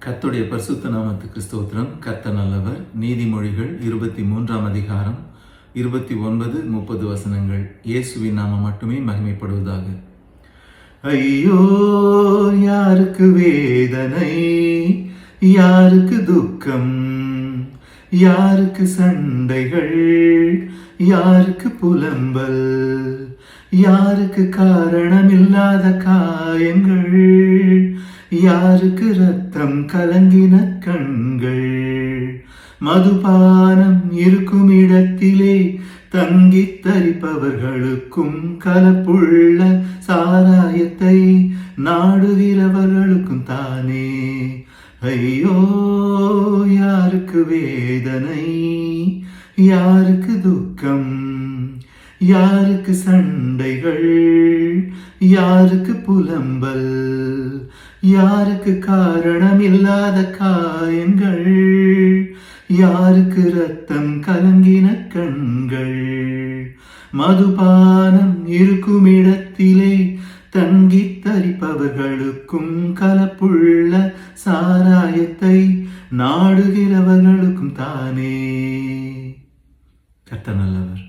கர்த்தருடைய பரிசுத்த நாமத்துக்கு ஸ்தோத்திரம். கர்த்தர் நல்லவர். நீதிமொழிகள் 23ஆம் அதிகாரம் 29, 30 வசனங்கள். இயேசுவின் நாமம் மட்டுமே மகிமைப்படுவதாக. ஐயோ, யாருக்கு வேதனை, யாருக்கு துக்கம், யாருக்கு சண்டைகள், யாருக்கு புலம்பல், யாருக்கு காரணமில்லாத காயங்கள், யாருக்கு ரத்தம் கலங்கின கண்கள். மதுபானம் இருக்கும் இடத்திலே தங்கித் தரிப்பவர்களுக்கும் கலப்புள்ள சாராயத்தை நாடுகிறவர்களுக்கும் தானே. ஐயோ, யாருக்கு வேதனை, யாருக்கு துக்கம், யாருக்கு சண்டைகள், யாருக்கு புலம்பல், யாருக்கு காரணமில்லாத காயங்கள், யாருக்கு ரத்தம் கலங்கின கண்கள். மதுபானம் இருக்கும் இடத்திலே தங்கித் தரிப்பவர்களுக்கும் கலப்புள்ள சாராயத்தை நாடுகிறவர்களுக்கும் தானே. கர்த்தர் நல்லவர்.